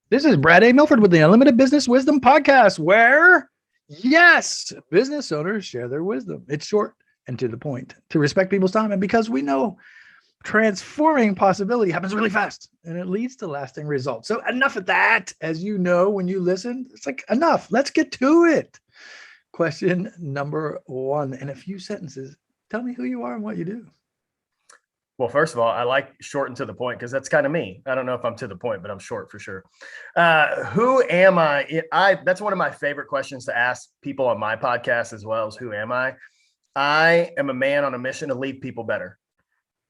This is Brad A. Milford with the Unlimited Business Wisdom Podcast, where, yes, business owners share their wisdom. It's short and to the point, to respect people's time. And because we know transforming possibility happens really fast and it leads to lasting results. So enough of that. As you know, when you listen, it's like, enough. Let's get to it. Question number one, in a few sentences, tell me who you are and what you do. Well, first of all, I like short and to the point because that's kind of me. I don't know if I'm to the point, but I'm short for sure. Who am I? That's one of my favorite questions to ask people on my podcast as well, is who am I? I am a man on a mission to leave people better.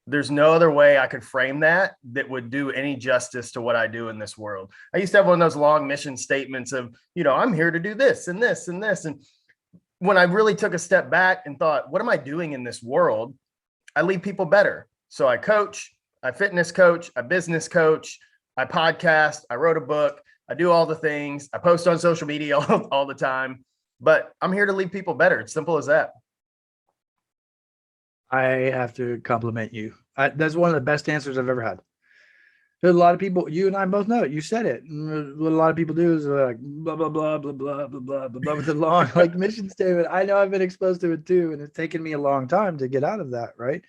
There's no other way I could frame that would do any justice to what I do in this world. I used to have one of those long mission statements of, I'm here to do this and this and this. And when I really took a step back and thought, what am I doing in this world? I leave people better. So I coach, I fitness coach, I business coach, I podcast, I wrote a book, I do all the things, I post on social media all the time, but I'm here to leave people better. It's simple as that. I have to compliment you. That's one of the best answers I've ever had. There's a lot of people, you and I both know it. You said it. What a lot of people do is like blah, blah, blah, blah, blah, blah, blah, blah, blah, with the long like mission statement. I know I've been exposed to it too. And it's taken me a long time to get out of that, right?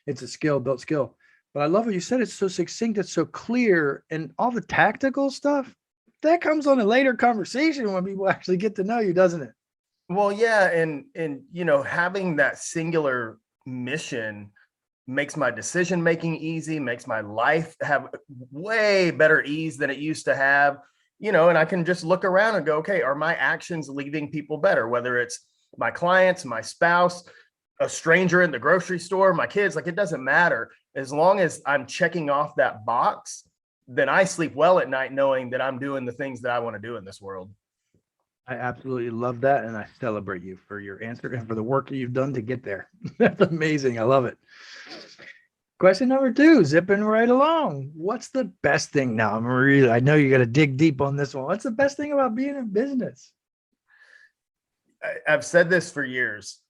It's a built skill. But I love what you said. It's so succinct. It's so clear. And all the tactical stuff, that comes on a later conversation when people actually get to know you, doesn't it? Well, yeah. And having that singular mission makes my decision making easy, makes my life have way better ease than it used to have, and I can just look around and go, okay, are my actions leaving people better? Whether it's my clients, my spouse, a stranger in the grocery store, my kids, like, it doesn't matter. As long as I'm checking off that box, then I sleep well at night knowing that I'm doing the things that I want to do in this world. I absolutely love that. And I celebrate you for your answer and for the work that you've done to get there. That's amazing. I love it. Question number two, zipping right along. What's the best thing now? I know you got to dig deep on this one. What's the best thing about being in business? I've said this for years.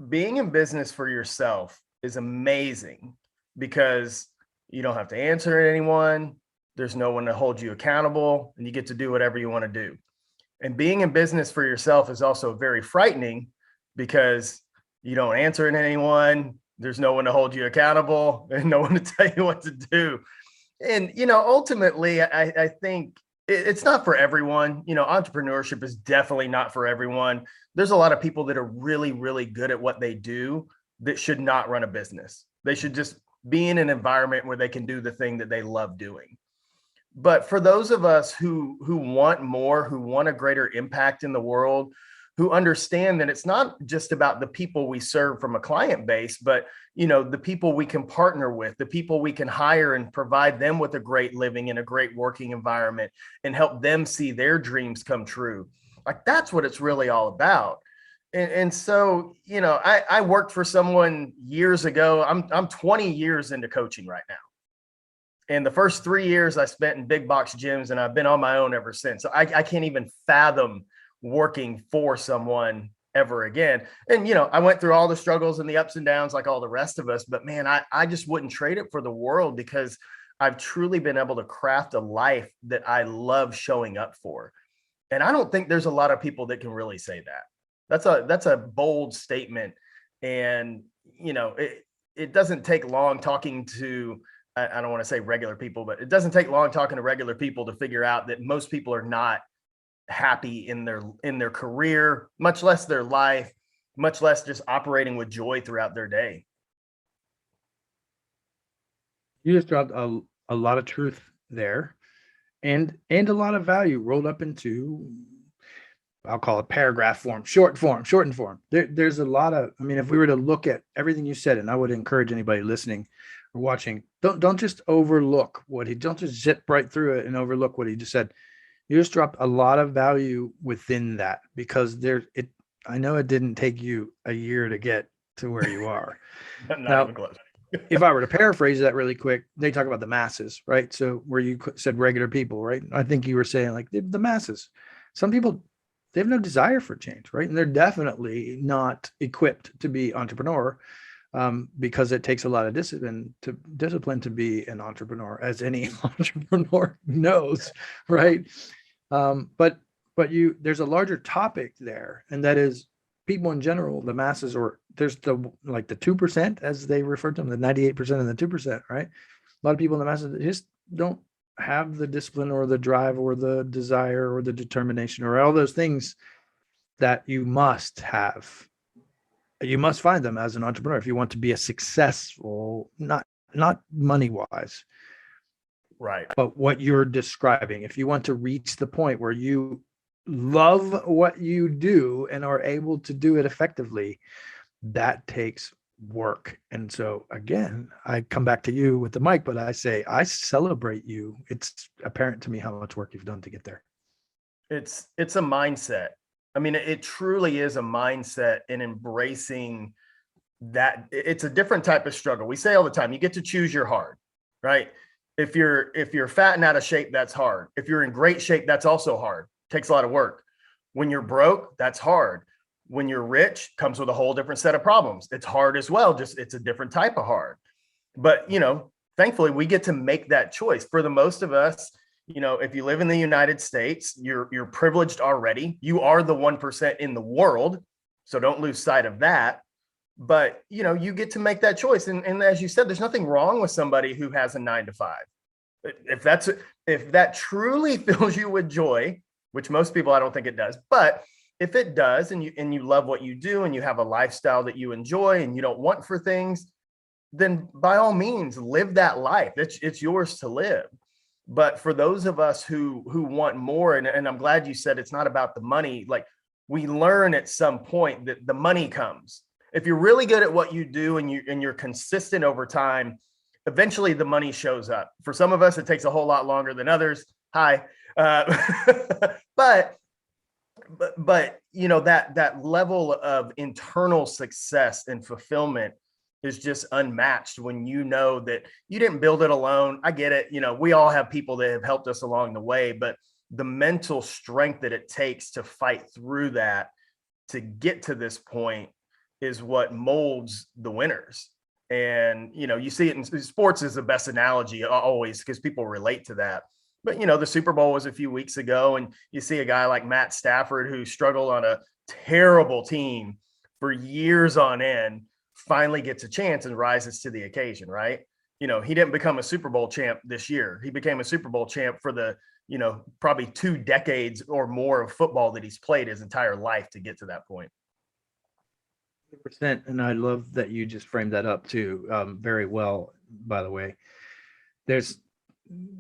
Being in business for yourself is amazing because you don't have to answer to anyone. There's no one to hold you accountable, and you get to do whatever you want to do. And being in business for yourself is also very frightening because you don't answer to anyone. There's no one to hold you accountable and no one to tell you what to do. And, ultimately, I think it's not for everyone. Entrepreneurship is definitely not for everyone. There's a lot of people that are really, really good at what they do that should not run a business. They should just be in an environment where they can do the thing that they love doing. But for those of us who want more, who want a greater impact in the world, who understand that it's not just about the people we serve from a client base, but the people we can partner with, the people we can hire and provide them with a great living and a great working environment and help them see their dreams come true. Like, that's what it's really all about. And so, I worked for someone years ago. I'm 20 years into coaching right now. And the first 3 years I spent in big box gyms, and I've been on my own ever since. So I can't even fathom working for someone ever again. And, I went through all the struggles and the ups and downs like all the rest of us, but man, I just wouldn't trade it for the world because I've truly been able to craft a life that I love showing up for. And I don't think there's a lot of people that can really say that. That's a bold statement. And, it doesn't take long talking to, I don't want to say regular people, but it doesn't take long talking to regular people to figure out that most people are not happy in their career, much less their life, much less just operating with joy throughout their day. You just dropped a lot of truth there and a lot of value rolled up into, I'll call it paragraph form, shortened form. There's a lot of, if we were to look at everything you said, and I would encourage anybody listening or watching, don't just overlook don't just zip right through it and overlook what he just said. You just dropped a lot of value within that because I know it didn't take you a year to get to where you are. Now, if I were to paraphrase that really quick, they talk about the masses, right? So where you said regular people, right? I think you were saying like the masses. Some people, they have no desire for change, right? And they're definitely not equipped to be entrepreneur. because it takes a lot of discipline to be an entrepreneur, as any entrepreneur knows, right? But there's a larger topic there, and that is people in general, the masses, or there's the 2%, as they refer to them, the 98% and the 2%, right? A lot of people in the masses that just don't have the discipline or the drive or the desire or the determination or all those things that you must have. You must find them as an entrepreneur if you want to be a successful, not money wise, right, but what you're describing. If you want to reach the point where you love what you do and are able to do it effectively, that takes work. And so again, I come back to you with the mic, but I say, I celebrate you. It's apparent to me how much work you've done to get there. it's a mindset. I mean, it truly is a mindset in embracing that. It's a different type of struggle. We say all the time, you get to choose your hard, right? If you're fat and out of shape, that's hard. If you're in great shape, that's also hard. Takes a lot of work. When you're broke, that's hard. When you're rich, comes with a whole different set of problems. It's hard as well. Just it's a different type of hard. But, thankfully we get to make that choice. For the most of us, if you live in the United States, you're privileged already. You are the 1% in the world. So don't lose sight of that. But, you get to make that choice. And as you said, there's nothing wrong with somebody who has a 9-to-5. If that truly fills you with joy, which most people, I don't think it does, but if it does, and you love what you do and you have a lifestyle that you enjoy and you don't want for things, then by all means live that life. It's yours to live. But for those of us who want more, and I'm glad you said it's not about the money. Like, we learn at some point that the money comes. If you're really good at what you do and you're consistent over time, eventually the money shows up. For some of us, it takes a whole lot longer than others. Hi. But that level of internal success and fulfillment is just unmatched when you know that you didn't build it alone. I get it. We all have people that have helped us along the way, but the mental strength that it takes to fight through that, to get to this point, is what molds the winners. And, you see it in sports is the best analogy always, because people relate to that. But, the Super Bowl was a few weeks ago, and you see a guy like Matt Stafford, who struggled on a terrible team for years on end, finally gets a chance and rises to the occasion, right? He didn't become a Super Bowl champ this year. He became a Super Bowl champ for the, probably 2 decades or more of football that he's played his entire life to get to that point. 100%. And I love that you just framed that up too, very well, by the way.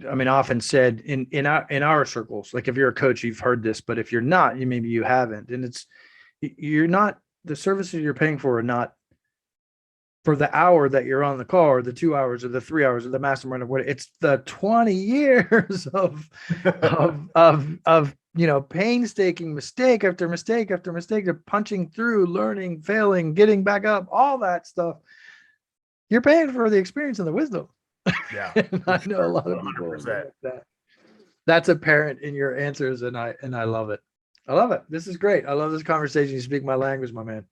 Often said in our circles, like if you're a coach, you've heard this, but if you're not, maybe you haven't. And you're not, the services you're paying for are not for the hour that you're on the call, or the 2 hours, or the 3 hours, or the mastermind, or what. It's the 20 years of painstaking mistake after mistake after mistake, of punching through, learning, failing, getting back up, all that stuff. You're paying for the experience and the wisdom. Yeah. I know a lot of people like that. That's apparent in your answers, and I love it. I love it. This is great. I love this conversation. You speak my language, my man.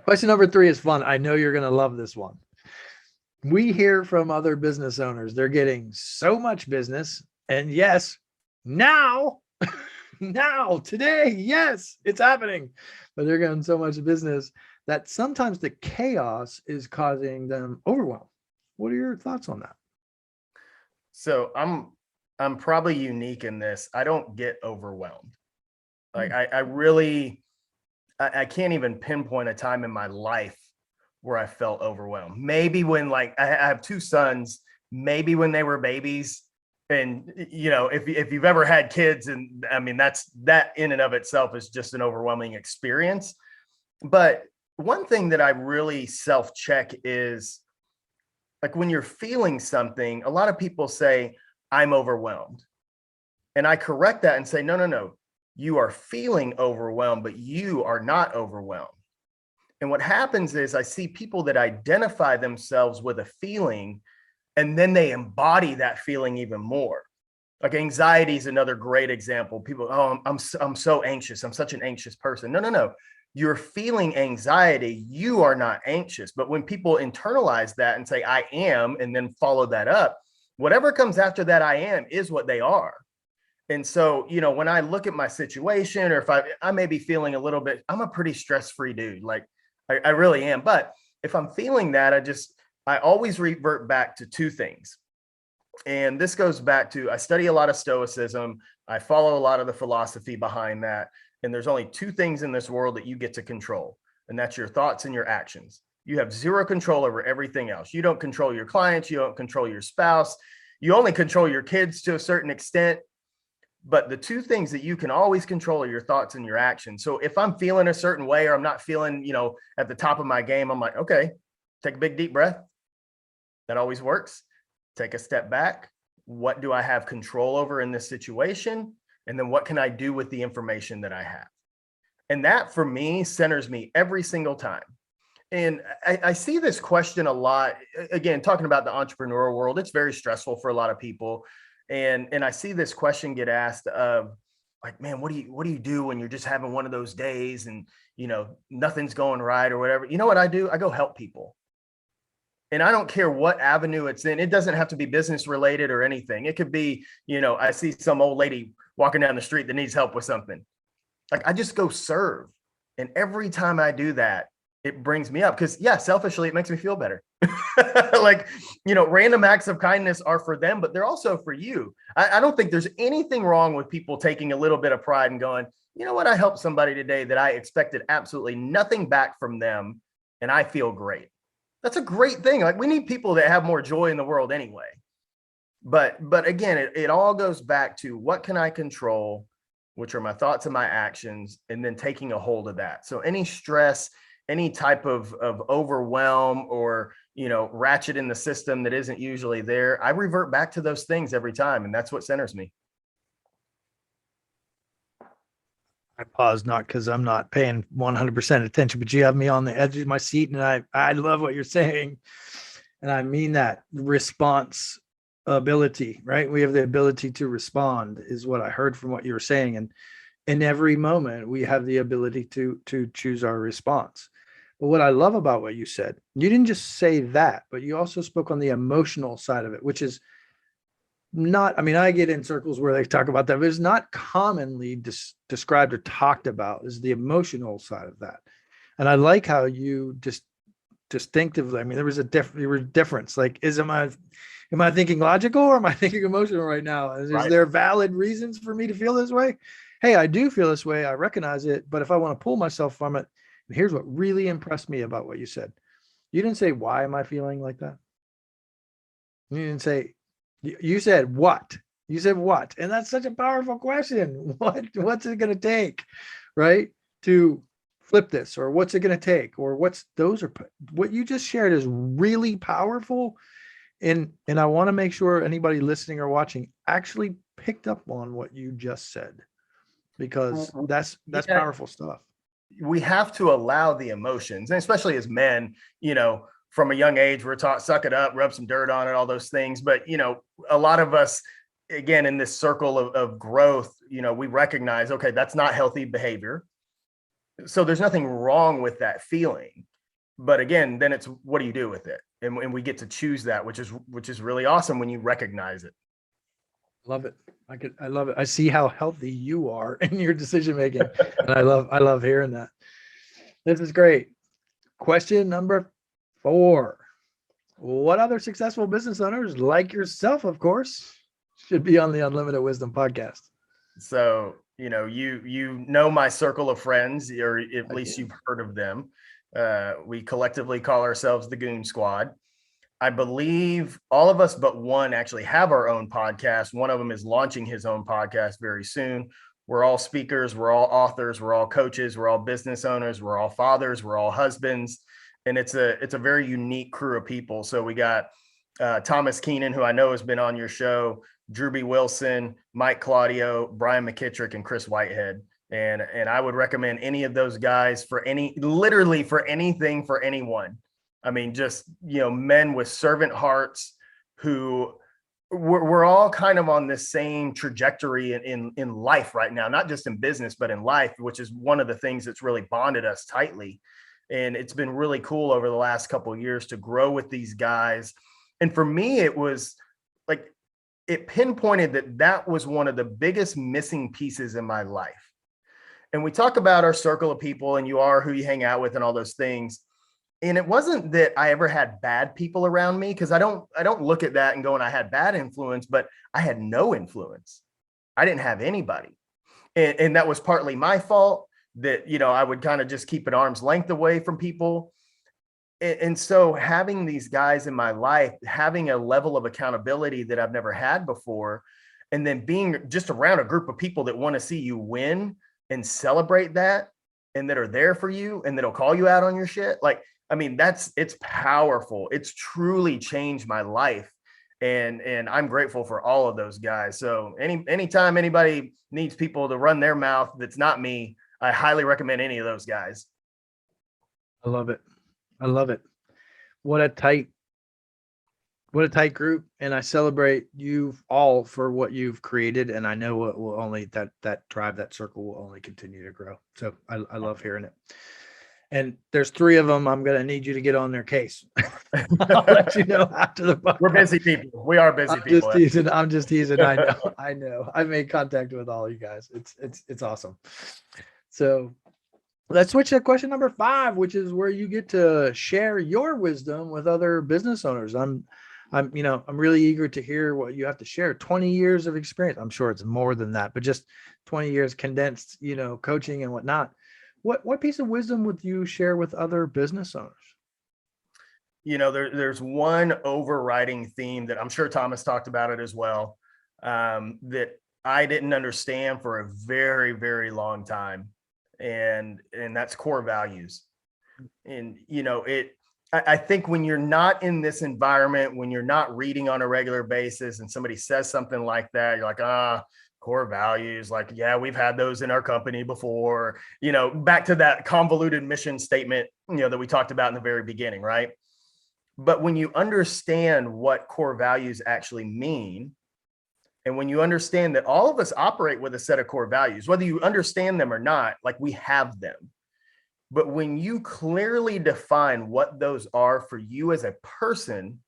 Question number 3 is fun. I know you're going to love this one. We hear from other business owners, they're getting so much business, and yes, now, today, yes, it's happening, but they're getting so much business that sometimes the chaos is causing them overwhelm. What are your thoughts on that? So I'm probably unique in this. I don't get overwhelmed. Like I really, I can't even pinpoint a time in my life where I felt overwhelmed. Maybe when, like, I have 2 sons, maybe when they were babies. And, if you've ever had kids, and that in and of itself is just an overwhelming experience. But one thing that I really self-check is, like, when you're feeling something, a lot of people say, I'm overwhelmed. And I correct that and say, no. You are feeling overwhelmed, but you are not overwhelmed. And what happens is I see people that identify themselves with a feeling, and then they embody that feeling even more. Like, anxiety is another great example. People, I'm so anxious. I'm such an anxious person. No. you're feeling anxiety, you are not anxious. But when people internalize that and say, I am, and then follow that up, whatever comes after that, I am, is what they are. And so, you know, when I look at my situation, or if I may be feeling a little bit, I'm a pretty stress-free dude. Like I really am. But if I'm feeling that, I always revert back to two things. And this goes back to, I study a lot of Stoicism. I follow a lot of the philosophy behind that. And there's only two things in this world that you get to control, and that's your thoughts and your actions. You have zero control over everything else. You don't control your clients. You don't control your spouse. You only control your kids to a certain extent. But the two things that you can always control are your thoughts and your actions. So if I'm feeling a certain way, or I'm not feeling, you know, at the top of my game, I'm like, okay, take a big deep breath. That always works. Take a step back. What do I have control over in this situation? And then what can I do with the information that I have? And that, for me, centers me every single time. And I see this question a lot. Again, talking about the entrepreneurial world, it's very stressful for a lot of people. And I see this question get asked of, like, man, what do you do when you're just having one of those days and, you know, nothing's going right or whatever? You know what I do? I go help people. And I don't care what avenue it's in. It doesn't have to be business related or anything. It could be, you know, I see some old lady walking down the street that needs help with something. Like, I just go serve. And every time I do that, it brings me up, because yeah, selfishly, it makes me feel better. Like, you know, random acts of kindness are for them, but they're also for you. I don't think there's anything wrong with people taking a little bit of pride and going, you know what, I helped somebody today that I expected absolutely nothing back from them, and I feel great. That's a great thing. Like, we need people that have more joy in the world anyway. But again, it all goes back to, what can I control, which are my thoughts and my actions, and then taking a hold of that. So any stress, any type of overwhelm, or, you know, ratchet in the system that isn't usually there, I revert back to those things every time. And that's what centers me. I pause, not because I'm not paying 100% attention, but you have me on the edge of my seat, and I love what you're saying. And I mean that response ability, right? We have the ability to respond, is what I heard from what you were saying. And in every moment, we have the ability to choose our response. But what I love about what you said, you didn't just say that, but you also spoke on the emotional side of it, which is not, I mean, I get in circles where they talk about that, but it's not commonly described or talked about, is the emotional side of that. And I like how you just distinctively, I mean, there was a difference. Like, am I thinking logical, or am I thinking emotional right now? Is there valid reasons for me to feel this way? Hey, I do feel this way. I recognize it. But if I want to pull myself from it, here's what really impressed me about what you said. You didn't say, why am I feeling like that? You didn't say, you said what? You said what? And that's such a powerful question. What's it going to take, right, to flip this? Or what's it going to take? Or what you just shared is really powerful. And I want to make sure anybody listening or watching actually picked up on what you just said, because that's powerful stuff. We have to allow the emotions, and especially as men, you know, from a young age, we're taught, suck it up, rub some dirt on it, all those things. But, you know, a lot of us, again, in this circle of growth, you know, we recognize, okay, that's not healthy behavior. So there's nothing wrong with that feeling. But again, then it's, what do you do with it? And we get to choose that, which is really awesome when you recognize it. Love it. I love it. I see how healthy you are in your decision making. And I love hearing that. This is great. Question number 4. What other successful business owners, like yourself, of course, should be on the Unlimited Wisdom podcast? So, you know my circle of friends, or at least you've heard of them. We collectively call ourselves the Goon Squad. I believe all of us but one actually have our own podcast. One of them is launching his own podcast very soon. We're all speakers, we're all authors, we're all coaches, we're all business owners, we're all fathers, we're all husbands. And it's a very unique crew of people. So we got Thomas Keenan, who I know has been on your show, Drew B. Wilson, Mike Claudio, Brian McKittrick, and Chris Whitehead. And I would recommend any of those guys literally for anything, for anyone. I mean, just, you know, men with servant hearts who we're all kind of on this same trajectory in life right now, not just in business, but in life, which is one of the things that's really bonded us tightly. And it's been really cool over the last couple of years to grow with these guys. And for me, it was like, it pinpointed that was one of the biggest missing pieces in my life. And we talk about our circle of people and you are who you hang out with and all those things. And it wasn't that I ever had bad people around me, because I don't look at that and go, and I had bad influence, but I had no influence. I didn't have anybody. And that was partly my fault, that, you know, I would kind of just keep an arm's length away from people. And so having these guys in my life, having a level of accountability that I've never had before, and then being just around a group of people that want to see you win and celebrate that, and that are there for you and that'll call you out on your shit. Like, I mean, it's powerful. It's truly changed my life. And I'm grateful for all of those guys. So anytime anybody needs people to run their mouth that's not me, I highly recommend any of those guys. I love it. I love it. What a tight group. And I celebrate you all for what you've created. And I know it will only, that tribe, that circle will only continue to grow. So I love hearing it. And there's 3 of them. I'm going to need you to get on their case. I'll let you know after the podcast. We're busy people. We are busy people. I'm just teasing. I know. I made contact with all you guys. It's awesome. So let's switch to question number 5, which is where you get to share your wisdom with other business owners. I'm really eager to hear what you have to share. 20 years of experience. I'm sure it's more than that, but just 20 years condensed, coaching and whatnot. What piece of wisdom would you share with other business owners? There's one overriding theme that I'm sure Thomas talked about it as well, that I didn't understand for a very, very long time. And that's core values. And, I think when you're not in this environment, when you're not reading on a regular basis and somebody says something like that, you're like, core values, like, yeah, we've had those in our company before, back to that convoluted mission statement, that we talked about in the very beginning, right? But when you understand what core values actually mean, and when you understand that all of us operate with a set of core values, whether you understand them or not, like, we have them. But when you clearly define what those are for you as a person,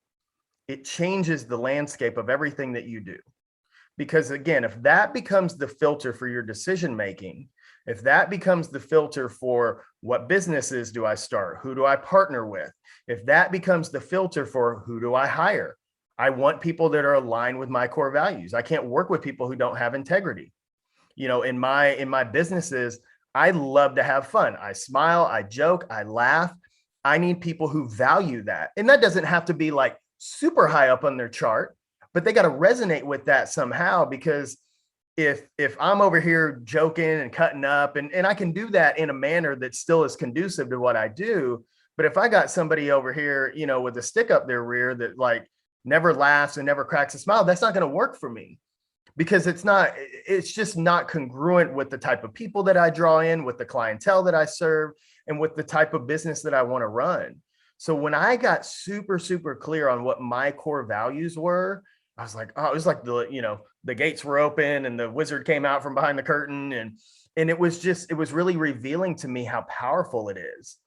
it changes the landscape of everything that you do. Because again, if that becomes the filter for your decision making, if that becomes the filter for what businesses do I start, who do I partner with, if that becomes the filter for who do I hire, I want people that are aligned with my core values. I can't work with people who don't have integrity. In my businesses, I love to have fun. I smile, I joke, I laugh. I need people who value that. And that doesn't have to be like super high up on their chart, but they got to resonate with that somehow. Because if I'm over here joking and cutting up, and I can do that in a manner that still is conducive to what I do. But if I got somebody over here, with a stick up their rear that like never laughs and never cracks a smile, that's not going to work for me. Because it's just not congruent with the type of people that I draw in, with the clientele that I serve, and with the type of business that I want to run. So when I got super, super clear on what my core values were, I was like, it was like the gates were open and the wizard came out from behind the curtain. And it was really revealing to me how powerful it is.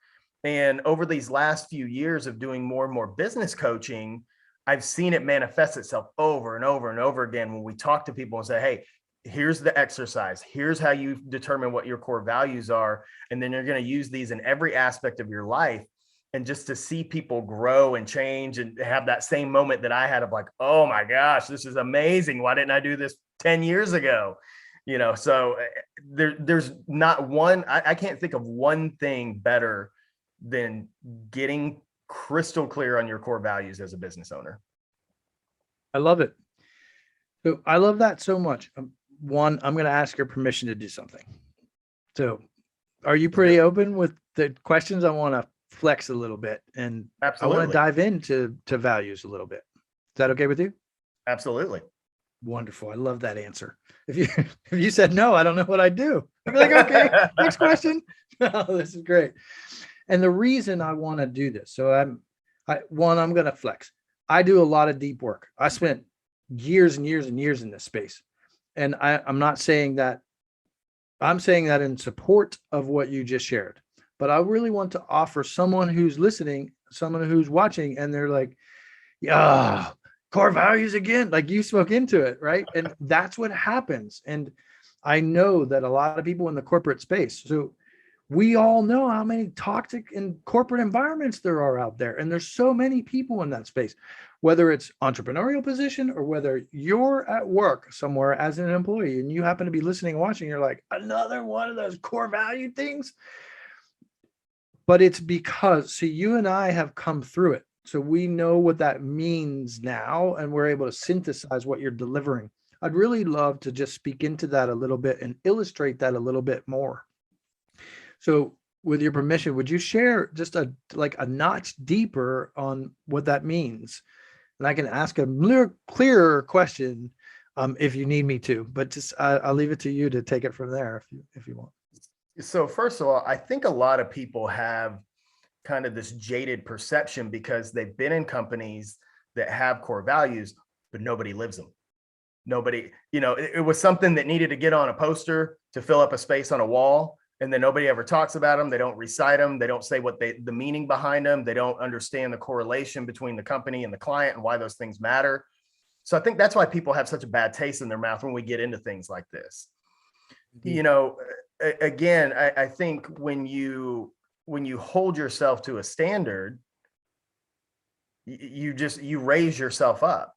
And over these last few years of doing more and more business coaching, I've seen it manifest itself over and over and over again when we talk to people and say, hey, here's the exercise. Here's how you determine what your core values are. And then you're going to use these in every aspect of your life. And just to see people grow and change and have that same moment that I had of like, oh my gosh, this is amazing. Why didn't I do this 10 years ago? So there's not one, I can't think of one thing better than getting crystal clear on your core values as a business owner. I love it. So I love that so much. One, I'm going to ask your permission to do something. So are you pretty open with the questions? I want to flex a little bit, and absolutely, I want to dive into values a little bit. Is that okay with you? Absolutely. Wonderful. I love that answer. If you said no, I don't know what I'd do. I'd be like, okay, next question. No, this is great. And the reason I want to do this, so I'm going to flex. I do a lot of deep work. I spent years and years and years in this space. And I'm not saying that, I'm saying that in support of what you just shared. But I really want to offer someone who's listening, someone who's watching, and they're like, yeah, core values again. Like you spoke into it, right? And that's what happens. And I know that a lot of people in the corporate space, so we all know how many toxic and corporate environments there are out there. And there's so many people in that space, whether it's entrepreneurial position or whether you're at work somewhere as an employee and you happen to be listening and watching, you're like, another one of those core value things. But it's because, see, you and I have come through it. So we know what that means now, and we're able to synthesize what you're delivering. I'd really love to just speak into that a little bit and illustrate that a little bit more. So with your permission, would you share just a notch deeper on what that means? And I can ask a more clearer question if you need me to, but just I'll leave it to you to take it from there if you want. So first of all, I think a lot of people have kind of this jaded perception because they've been in companies that have core values, but nobody lives them. Nobody, it was something that needed to get on a poster to fill up a space on a wall. And then nobody ever talks about them. They don't recite them. They don't say the meaning behind them. They don't understand the correlation between the company and the client and why those things matter. So I think that's why people have such a bad taste in their mouth when we get into things like this. Again, I think when you hold yourself to a standard, you raise yourself up.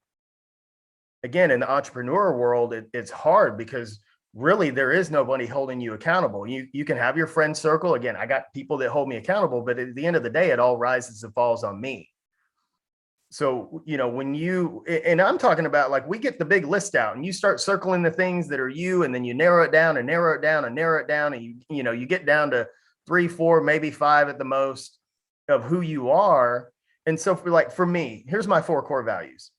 Again, in the entrepreneur world, it's hard because really there is nobody holding you accountable. You can have your friend circle. Again, I got people that hold me accountable, but at the end of the day, it all rises and falls on me. So, and I'm talking about like, we get the big list out and you start circling the things that are you, and then you narrow it down and narrow it down and narrow it down. And you get down to 3, 4, maybe 5 at the most of who you are. And so for me, here's my 4 core values.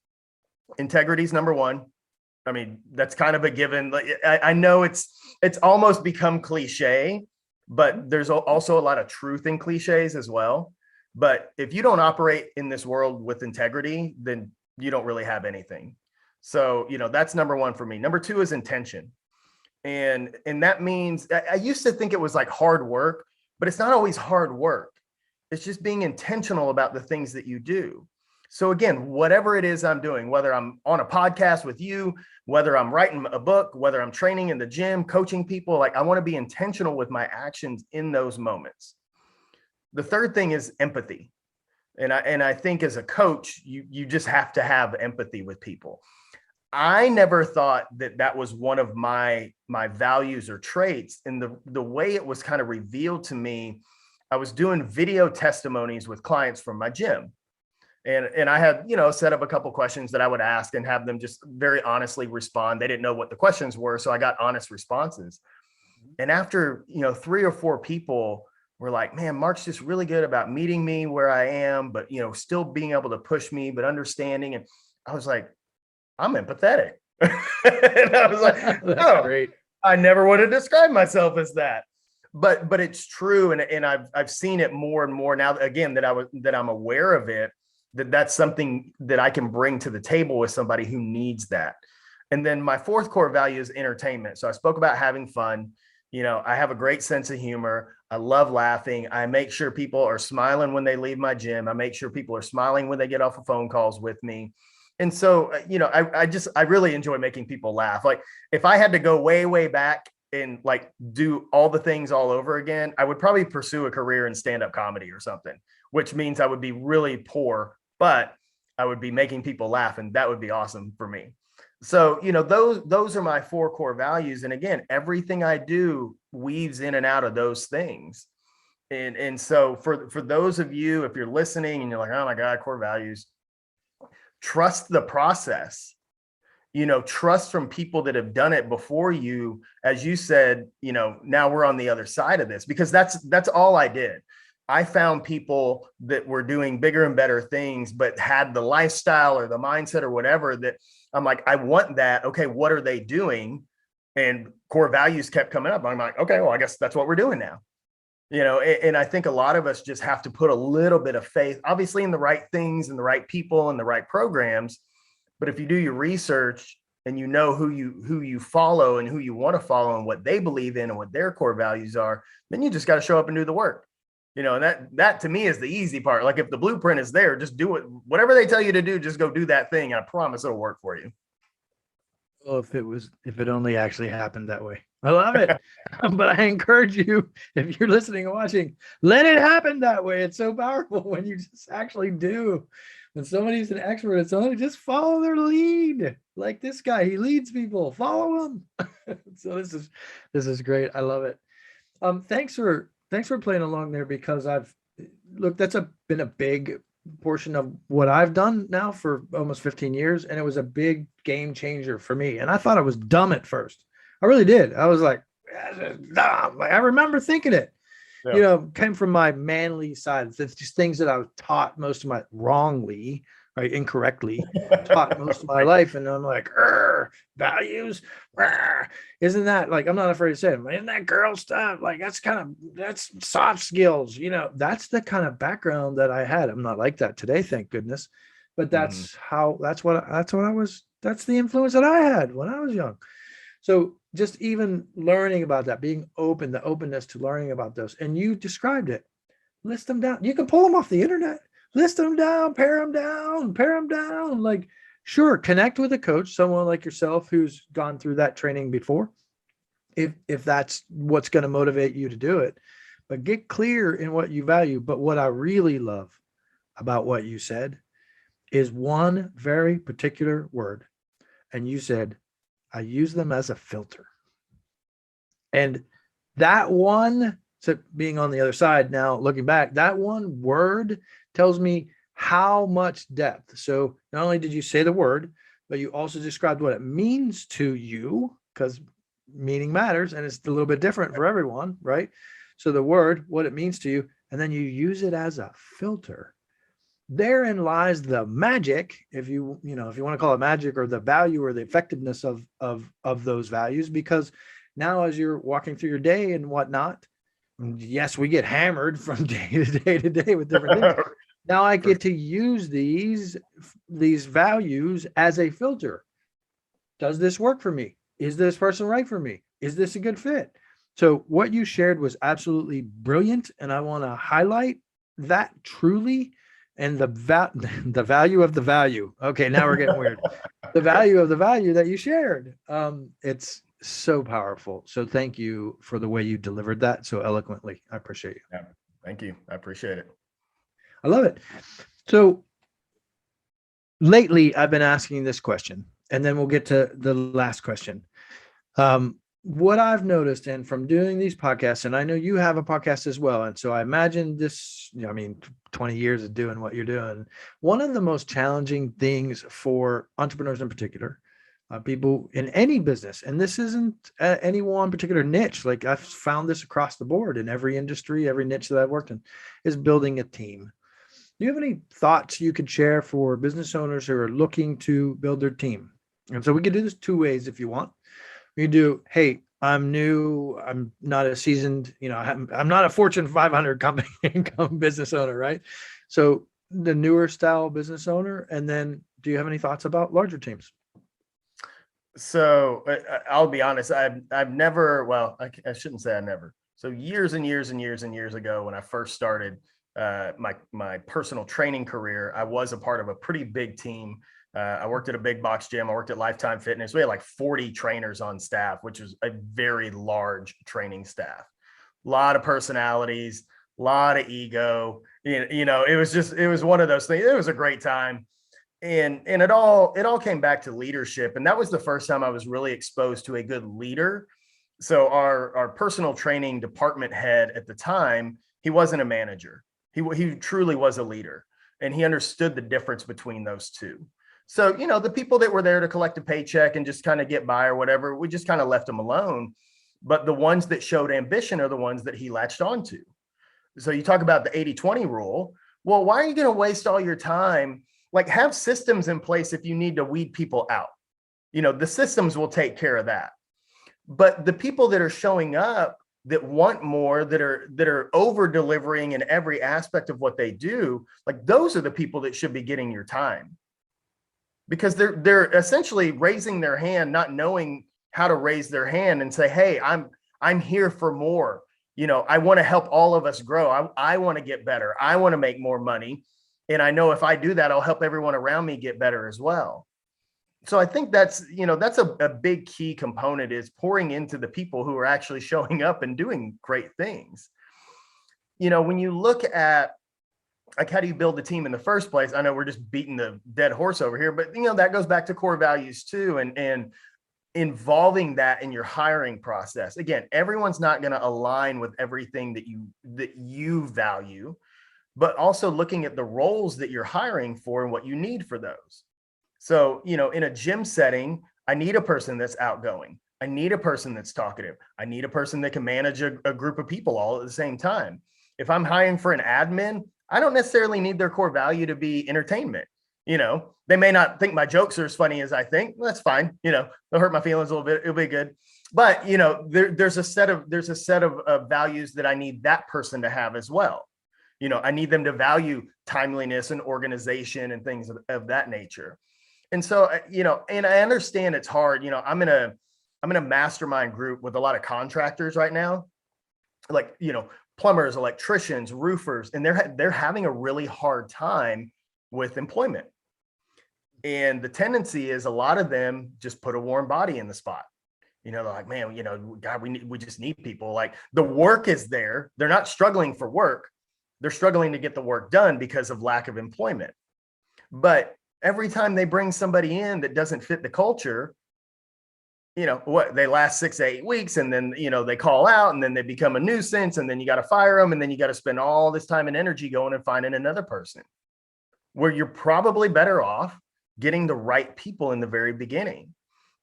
Integrity is number 1. I mean, that's kind of a given. I know it's almost become cliche, but there's also a lot of truth in cliches as well. But if you don't operate in this world with integrity, then you don't really have anything. So, that's number 1 for me. Number 2 is intention. And that means, I used to think it was like hard work, but it's not always hard work. It's just being intentional about the things that you do. So again, whatever it is I'm doing, whether I'm on a podcast with you, whether I'm writing a book, whether I'm training in the gym, coaching people, like I want to be intentional with my actions in those moments. The third thing is empathy. And I think as a coach, you just have to have empathy with people. I never thought that was one of my values or traits. And the way it was kind of revealed to me, I was doing video testimonies with clients from my gym. And I had, set up a couple questions that I would ask and have them just very honestly respond. They didn't know what the questions were, so I got honest responses. And after, 3 or 4 people were like, man, Mark's just really good about meeting me where I am, but, still being able to push me, but understanding. And I was like, I'm empathetic. And I was like, oh, great. I never would have described myself as that. But it's true. And I've seen it more and more now, again, that I'm aware of it. That's something that I can bring to the table with somebody who needs that. And then my 4th core value is entertainment. So I spoke about having fun. I have a great sense of humor. I love laughing. I make sure people are smiling when they leave my gym. I make sure people are smiling when they get off of phone calls with me. And so, I really enjoy making people laugh. Like if I had to go way, way back and like do all the things all over again, I would probably pursue a career in stand-up comedy or something, which means I would be really poor, but I would be making people laugh, and that would be awesome for me. So, those are my 4 core values. And again, everything I do weaves in and out of those things. And so for those of you, if you're listening and you're like, oh my God, core values, trust the process, trust from people that have done it before you. As you said, now we're on the other side of this, because that's all I did. I found people that were doing bigger and better things, but had the lifestyle or the mindset or whatever that I'm like, I want that. Okay, what are they doing? And core values kept coming up. I'm like, okay, well, I guess that's what we're doing now. And I think a lot of us just have to put a little bit of faith, obviously, in the right things and the right people and the right programs. But if you do your research and you know who you follow and who you want to follow and what they believe in and what their core values are, then you just got to show up and do the work. And that to me is the easy part. Like if the blueprint is there, just do it. Whatever they tell you to do, just go do that thing. And I promise it'll work for you. Well, if it only actually happened that way. I love it. But I encourage you, if you're listening and watching, let it happen that way. It's so powerful when you just actually do. When somebody's an expert at something, just follow their lead. Like this guy, he leads people. Follow him. So this is great. I love it. Thanks for playing along there, because that's been a big portion of what I've done now for almost 15 years. And it was a big game changer for me. And I thought I was dumb at first. I really did. I was like, dumb. I remember thinking it, came from my manly side. It's just things that I was taught most of my wrongly, right? Incorrectly taught most of my life. And I'm like, values, isn't that like, I'm not afraid to say it, isn't that girl stuff? Like that's soft skills, that's the kind of background that I had. I'm not like that today, thank goodness. But that's that's the influence that I had when I was young. So just even learning about that, being open, the openness to learning about those. And you described it. List them down. You can pull them off the internet. List them down, pare them down. Like, sure, connect with a coach, someone like yourself who's gone through that training before, if that's what's going to motivate you to do it. But get clear in what you value. But what I really love about what you said is one very particular word. And you said, I use them as a filter. And that one, so being on the other side now, looking back, that one word tells me how much depth. So not only did you say the word, but you also described what it means to you, because meaning matters and it's a little bit different for everyone, right? So the word, what it means to you, and then you use it as a filter. Therein lies the magic, if you want to call it magic, or the value or the effectiveness of those values. Because now as you're walking through your day and whatnot, yes, we get hammered from day to day with different things. Now I get to use these values as a filter. Does this work for me? Is this person right for me? Is this a good fit? So what you shared was absolutely brilliant. And I want to highlight that truly. And the value of the value. Okay, now we're getting weird. The value of the value that you shared. It's so powerful. So thank you for the way you delivered that so eloquently. I appreciate you. Yeah, thank you. I appreciate it. I love it. So lately I've been asking this question, and then we'll get to the last question. What I've noticed, and from doing these podcasts, and I know you have a podcast as well, and so I imagine this, 20 years of doing what you're doing, one of the most challenging things for entrepreneurs in particular, people in any business, and this isn't any one particular niche, like I've found this across the board in every industry, every niche that I've worked in, is building a team. Do you have any thoughts you could share for business owners who are looking to build their team? And so we could do this two ways if you want. We do, hey, I'm new. I'm not a seasoned, I'm not a Fortune 500 company income business owner, right? So the newer style business owner. And then do you have any thoughts about larger teams? So I'll be honest. I've never, well, I shouldn't say I never. So years and years and years and years ago, when I first started my personal training career, I was a part of a pretty big team. I worked at a big box gym. I worked at Lifetime Fitness. We had like 40 trainers on staff, which was a very large training staff. A lot of personalities, a lot of ego. It was one of those things. It was a great time. And it all came back to leadership. And that was the first time I was really exposed to a good leader. So our personal training department head at the time, he wasn't a manager. He truly was a leader, and he understood the difference between those two. So, the people that were there to collect a paycheck and just kind of get by or whatever, we just kind of left them alone. But the ones that showed ambition are the ones that he latched onto. So you talk about the 80-20 rule. Well, why are you going to waste all your time? Like, have systems in place if you need to weed people out. The systems will take care of that. But the people that are showing up, that want more, that are over delivering in every aspect of what they do, like those are the people that should be getting your time. because they're essentially raising their hand, not knowing how to raise their hand and say, hey, I'm here for more. You know, I want to help all of us grow. I want to get better. I want to make more money. And I know if I do that, I'll help everyone around me get better as well. So I think that's a big key component, is pouring into the people who are actually showing up and doing great things. You know, when you look at, like, how do you build a team in the first place? I know we're just beating the dead horse over here, but, you know, that goes back to core values too. And involving that in your hiring process. Again, everyone's not going to align with everything that you value, but also looking at the roles that you're hiring for and what you need for those. So, you know, in a gym setting, I need a person that's outgoing. I need a person that's talkative. I need a person that can manage a group of people all at the same time. If I'm hiring for an admin, I don't necessarily need their core value to be entertainment. You know, they may not think my jokes are as funny as I think. Well, that's fine. You know, they'll hurt my feelings a little bit. It'll be good. But, you know, there's a set of values that I need that person to have as well. You know, I need them to value timeliness and organization and things of that nature. And so, you know, and I understand it's hard. You know, I'm in a mastermind group with a lot of contractors right now, like, you know, plumbers, electricians, roofers, and they're having a really hard time with employment. And the tendency is a lot of them just put a warm body in the spot. You know, they're like, man, you know, God, we just need people. Like, the work is there. They're not struggling for work. They're struggling to get the work done because of lack of employment. But every time they bring somebody in that doesn't fit the culture, you know, they last 6 to 8 weeks, and then, you know, they call out, and then they become a nuisance, and then you got to fire them. And then you got to spend all this time and energy going and finding another person, where you're probably better off getting the right people in the very beginning.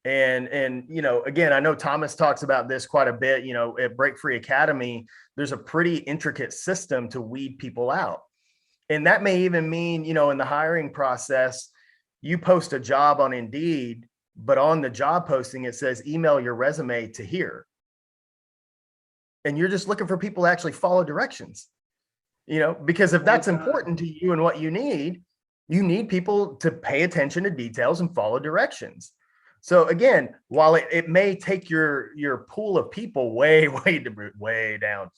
And, you know, again, I know Thomas talks about this quite a bit. You know, at Break Free Academy, there's a pretty intricate system to weed people out. And that may even mean, you know, in the hiring process, you post a job on Indeed, but on the job posting, it says, email your resume to here. And you're just looking for people to actually follow directions, you know, because if that's important to you and what you need people to pay attention to details and follow directions. So again, while it may take your pool of people way down,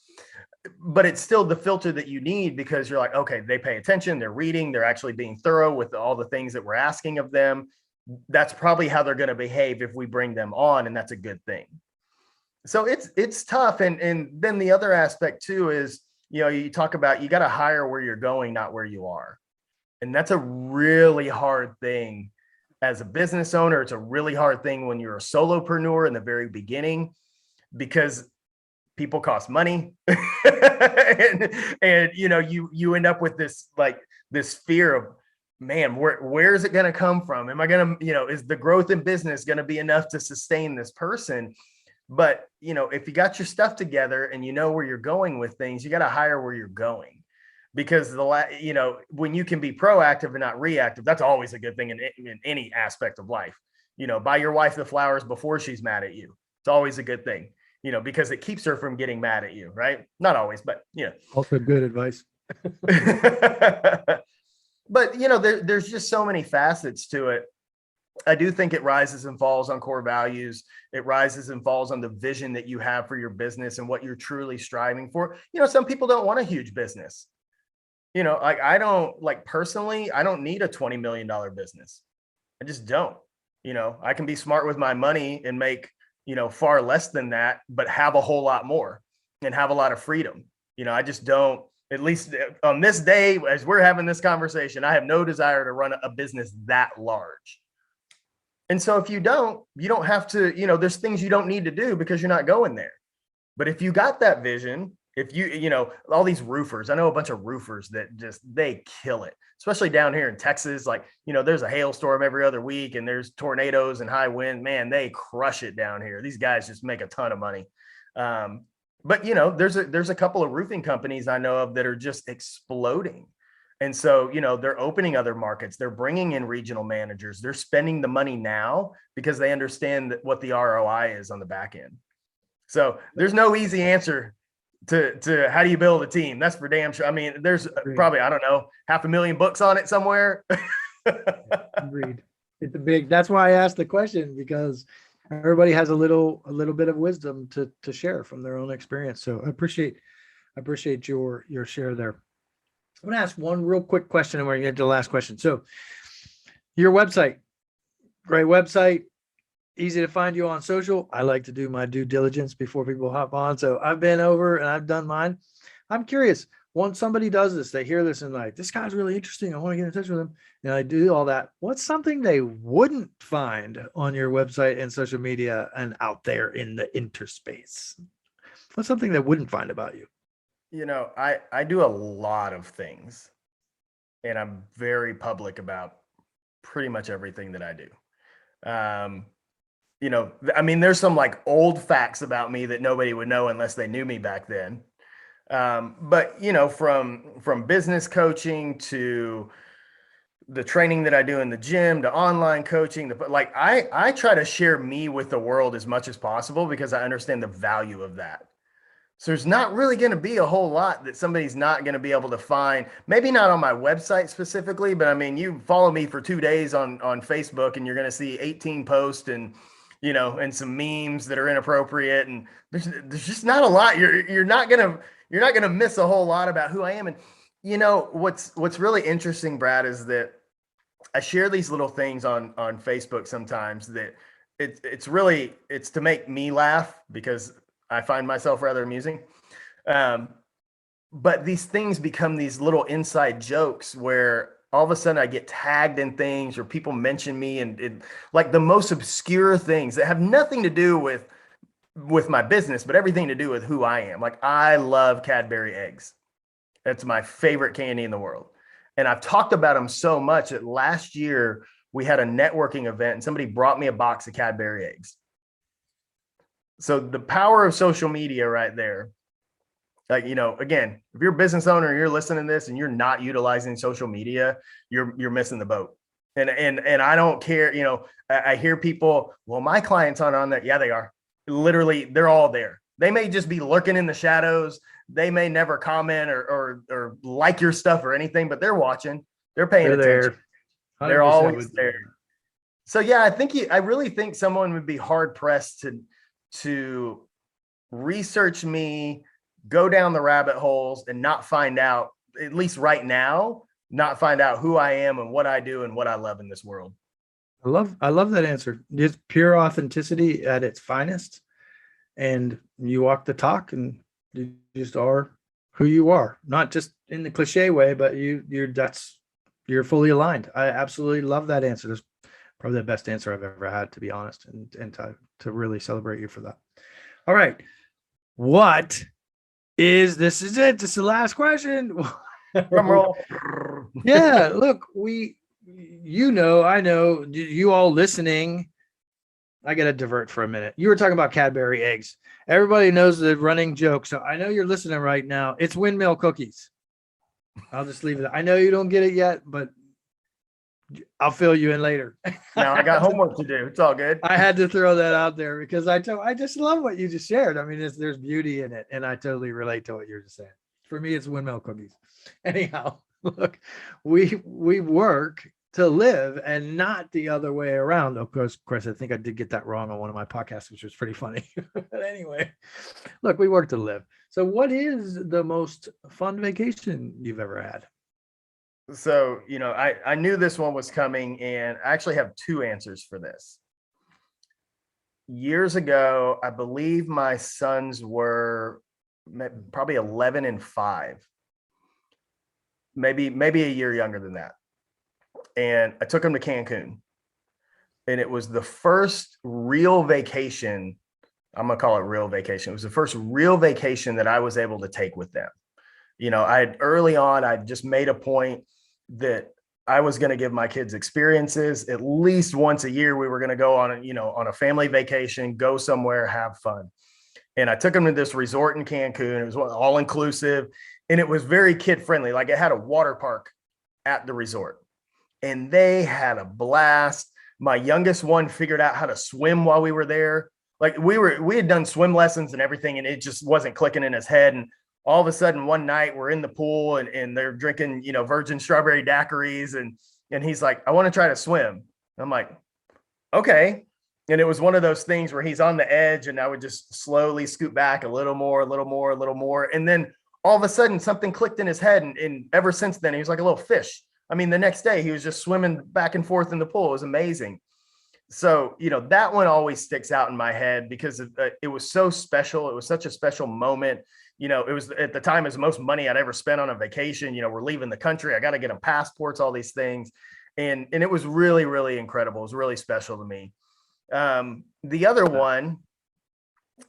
but it's still the filter that you need, because you're like, okay, they pay attention, they're reading, they're actually being thorough with all the things that we're asking of them. That's probably how they're going to behave if we bring them on, and that's a good thing. So it's tough. And then the other aspect too is, you know, you talk about, you got to hire where you're going, not where you are. And that's a really hard thing as a business owner. It's a really hard thing when you're a solopreneur in the very beginning, because people cost money. and you know, you end up with this fear of, man, where is it going to come from? Am I going to, you know, is the growth in business going to be enough to sustain this person? But, you know, if you got your stuff together and you know where you're going with things, you got to hire where you're going. Because you know, when you can be proactive and not reactive, that's always a good thing in any aspect of life. You know, buy your wife the flowers before she's mad at you. It's always a good thing, you know, because it keeps her from getting mad at you, right? Not always, but you know. Also good advice. But you know, there's just so many facets to it. I do think it rises and falls on core values. It rises and falls on the vision that you have for your business and what you're truly striving for. You know, some people don't want a huge business. You know, like personally, I don't need a $20 million business. I just don't. You know, I can be smart with my money and make, you know, far less than that, but have a whole lot more and have a lot of freedom. You know, I just don't, at least on this day, as we're having this conversation, I have no desire to run a business that large. And so if you don't have to, you know, there's things you don't need to do because you're not going there. But if you got that vision, if you know, all these roofers, I know a bunch of roofers that they kill it, especially down here in Texas. Like, you know, there's a hailstorm every other week and there's tornadoes and high wind, man, they crush it down here. These guys just make a ton of money. But you know, there's a couple of roofing companies I know of that are just exploding. And so, you know, they're opening other markets. They're bringing in regional managers. They're spending the money now because they understand what the ROI is on the back end. So there's no easy answer to how do you build a team. That's for damn sure. I mean, there's probably, I don't know, 500,000 books on it somewhere. Agreed. It's a big, that's why I asked the question, because everybody has a little bit of wisdom to share from their own experience. So I appreciate your share there. I'm gonna ask one real quick question and we're gonna get to the last question. So your website, great website, easy to find you on social. I like to do my due diligence before people hop on. So I've been over and I've done mine. I'm curious, once somebody does this, they hear this and like, this guy's really interesting, I want to get in touch with him, and I do all that. What's something they wouldn't find on your website and social media and out there in the interspace? What's something they wouldn't find about you? I do a lot of things, and I'm very public about pretty much everything that I do. I mean, there's some like old facts about me that nobody would know unless they knew me back then. But from business coaching to the training that I do in the gym, to online coaching, like I try to share me with the world as much as possible because I understand the value of that. So there's not really going to be a whole lot that somebody's not going to be able to find. Maybe not on my website specifically, but I mean, you follow me for 2 days on Facebook and you're going to see 18 posts and, and some memes that are inappropriate. And there's just not a lot. You're not going to miss a whole lot about who I am. And what's really interesting, Brad, is that I share these little things on Facebook sometimes that it's to make me laugh because I find myself rather amusing. But these things become these little inside jokes where all of a sudden I get tagged in things or people mention me and like the most obscure things that have nothing to do with my business, but everything to do with who I am. Like I love Cadbury eggs. That's my favorite candy in the world. And I've talked about them so much that last year we had a networking event and somebody brought me a box of Cadbury eggs. So the power of social media right there, like, again, if you're a business owner and you're listening to this and you're not utilizing social media, you're missing the boat. And I don't care, I hear people, well, my clients aren't on there. Yeah, they are. Literally, they're all there. They may just be lurking in the shadows. They may never comment or like your stuff or anything, but they're watching. They're paying attention. They're always there. So yeah, I really think someone would be hard pressed to research me, go down the rabbit holes and not find out, at least right now, not find out who I am and what I do and what I love in this world. I love that answer. It's pure authenticity at its finest. And you walk the talk and you just are who you are, not just in the cliche way, but you're fully aligned. I absolutely love that answer. That's probably the best answer I've ever had, to be honest, and to really celebrate you for that. All right. This is it. This is the last question. Drum roll. Yeah. Look, I know you all listening. I got to divert for a minute. You were talking about Cadbury eggs. Everybody knows the running joke. So I know you're listening right now. It's windmill cookies. I'll just leave it. I know you don't get it yet, but I'll fill you in later. Now I got homework to do. It's all good. I had to throw that out there because I just love what you just shared. I mean, there's beauty in it, and I totally relate to what you're just saying. For me, it's windmill cookies. Anyhow, look, we work to live and not the other way around. Of course, I think I did get that wrong on one of my podcasts, which was pretty funny. But anyway, look, we work to live. So what is the most fun vacation you've ever had? So, I knew this one was coming, and I actually have 2 answers for this. Years ago, I believe my sons were probably 11 and 5, maybe a year younger than that. And I took them to Cancun, and it was the first real vacation. I'm going to call it real vacation. It was the first real vacation that I was able to take with them. I just made a point that I was going to give my kids experiences at least once a year. We were going to go on a family vacation, go somewhere, have fun. And I took them to this resort in Cancun. It was all inclusive, and it was very kid friendly. Like it had a water park at the resort, and they had a blast. My youngest one figured out how to swim while we were there. Like we had done swim lessons and everything, and it just wasn't clicking in his head. And all of a sudden one night we're in the pool and they're drinking, virgin strawberry daiquiris. And he's like, I want to try to swim. I'm like, okay. And it was one of those things where he's on the edge and I would just slowly scoot back a little more, a little more, a little more. And then all of a sudden something clicked in his head. And ever since then, he was like a little fish. I mean, the next day he was just swimming back and forth in the pool. It was amazing. So, you know, that one always sticks out in my head because it was so special. It was such a special moment. You know, it was at the time, it was the most money I'd ever spent on a vacation. You know, we're leaving the country. I got to get them passports, all these things. And it was really, really incredible. It was really special to me. The other one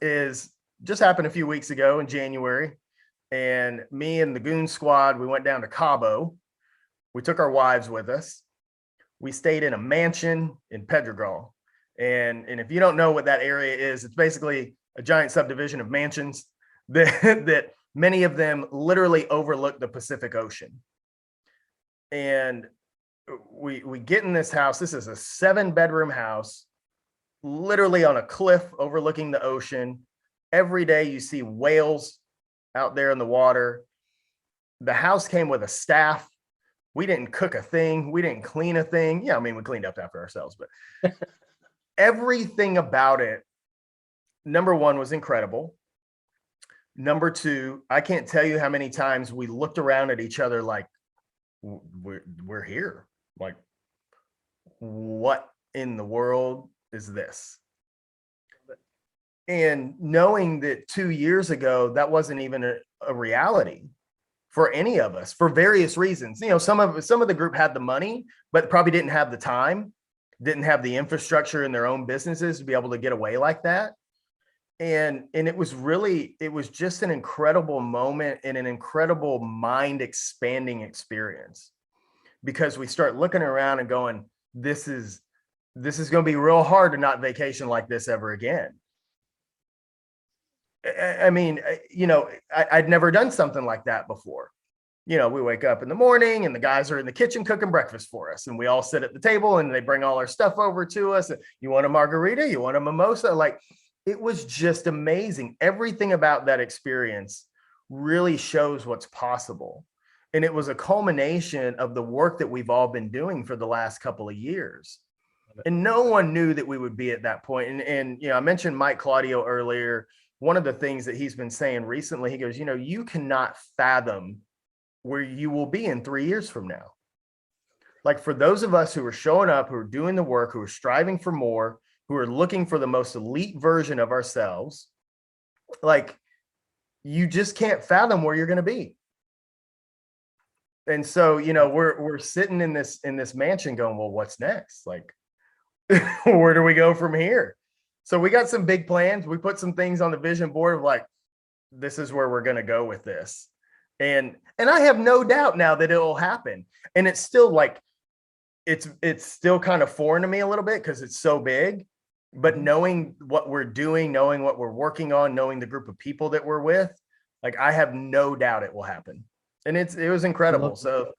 is just happened a few weeks ago in January, and me and the Goon Squad, we went down to Cabo. We took our wives with us. We stayed in a mansion in Pedregal. And if you don't know what that area is, it's basically a giant subdivision of mansions that many of them literally overlook the Pacific Ocean. And we get in this house. This is a 7-bedroom house, literally on a cliff overlooking the ocean. Every day you see whales out there in the water. The house came with a staff. We didn't cook a thing. We didn't clean a thing. Yeah, I mean, we cleaned up after ourselves, but everything about it, number one, was incredible. Number two, I can't tell you how many times we looked around at each other like, we're here. Like, what in the world is this? And knowing that 2 years ago, that wasn't even a reality for any of us for various reasons. You know, some of the group had the money, but probably didn't have the time, didn't have the infrastructure in their own businesses to be able to get away like that. And it was just an incredible moment and an incredible mind expanding experience, because we start looking around and going, this is going to be real hard to not vacation like this ever again. I mean, you know, I'd never done something like that before. You know, we wake up in the morning and the guys are in the kitchen cooking breakfast for us, and we all sit at the table and they bring all our stuff over to us. You want a margarita? You want a mimosa? Like, it was just amazing. Everything about that experience really shows what's possible. And it was a culmination of the work that we've all been doing for the last couple of years. And no one knew that we would be at that point. And you know, I mentioned Mike Claudio earlier. One of the things that he's been saying recently, he goes, you know, you cannot fathom where you will be in 3 years from now. Like, for those of us who are showing up, who are doing the work, who are striving for more, who are looking for the most elite version of ourselves, like, you just can't fathom where you're going to be. And so, you know, we're sitting in this mansion going, well, what's next? Like, where do we go from here? So we got some big plans. We put some things on the vision board of like, this is where we're going to go with this. And I have no doubt now that it'll happen. And it's still like, it's still kind of foreign to me a little bit because it's so big, but knowing what we're doing, knowing what we're working on, knowing the group of people that we're with, like, I have no doubt it will happen. And it was incredible. So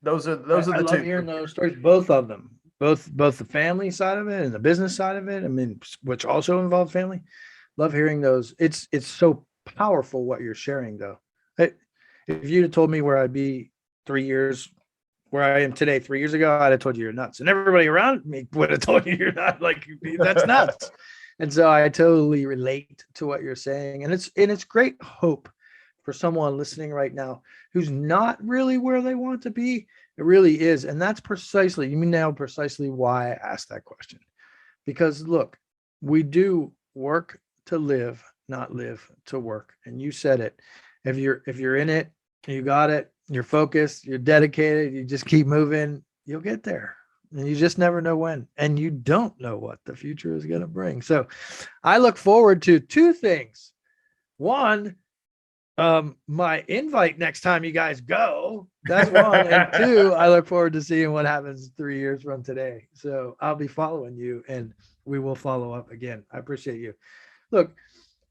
those are the two. Hearing those stories, both of them, both the family side of it and the business side of it. I mean, which also involves family. Love hearing those. It's so powerful what you're sharing, though. If you'd have told me where I'd be 3 years, where I am today, 3 years ago, I'd have told you you're nuts, and everybody around me would have told you you're not. Like, that's nuts. And so I totally relate to what you're saying, and it's great hope for someone listening right now who's not really where they want to be. It really is. And that's precisely, you know, precisely why I asked that question. Because look, we do work to live, not live to work. And you said it. If you're in it, you got it, you're focused, you're dedicated, you just keep moving, you'll get there. And you just never know when. And you don't know what the future is going to bring. So I look forward to two things. One, my invite next time you guys go. That's one. And two, I look forward to seeing what happens 3 years from today. So I'll be following you, and we will follow up again. I appreciate you. Look,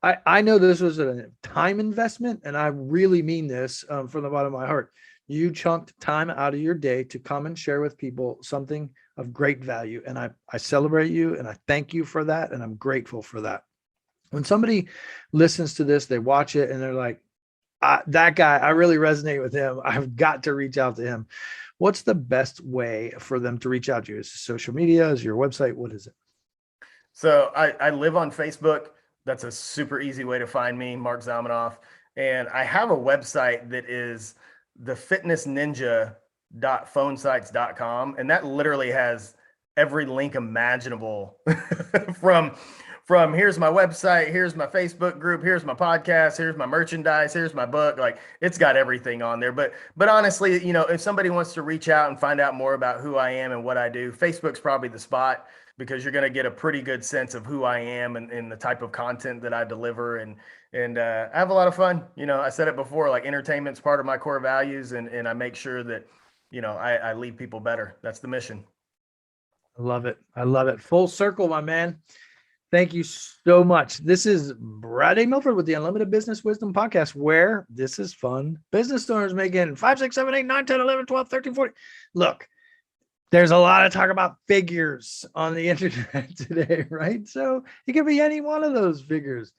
I know this was a time investment, and I really mean this from the bottom of my heart. You chunked time out of your day to come and share with people something of great value. And I celebrate you, and I thank you for that. And I'm grateful for that. When somebody listens to this, they watch it and they're like, That guy, I really resonate with him. I've got to reach out to him. What's the best way for them to reach out to you? Is it social media? Is your website? What is it? So I live on Facebook. That's a super easy way to find me, Marc Zalmanoff. And I have a website that is thefitnessninja.phonesites.com. And that literally has every link imaginable from here's my website, here's my Facebook group, here's my podcast, here's my merchandise, here's my book. Like, it's got everything on there. But honestly, you know, if somebody wants to reach out and find out more about who I am and what I do, Facebook's probably the spot, because you're going to get a pretty good sense of who I am and the type of content that I deliver. And I have a lot of fun. You know, I said it before, like, entertainment's part of my core values, and I make sure that, you know, I leave people better. That's the mission. I love it. I love it. Full circle, my man. Thank you so much. This is Brad A. Milford with the Unlimited Business Wisdom Podcast, where this is fun. Business owners making 5, 6, 7, 8, 9, 10, 11, 12, 13, 14. Look, there's a lot of talk about figures on the internet today, right? So it could be any one of those figures,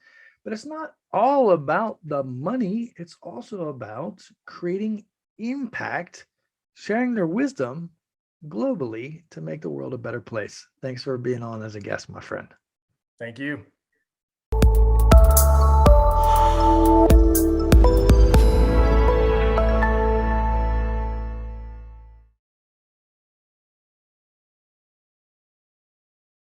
but it's not all about the money. It's also about creating impact, sharing their wisdom globally to make the world a better place. Thanks for being on as a guest, my friend. Thank you.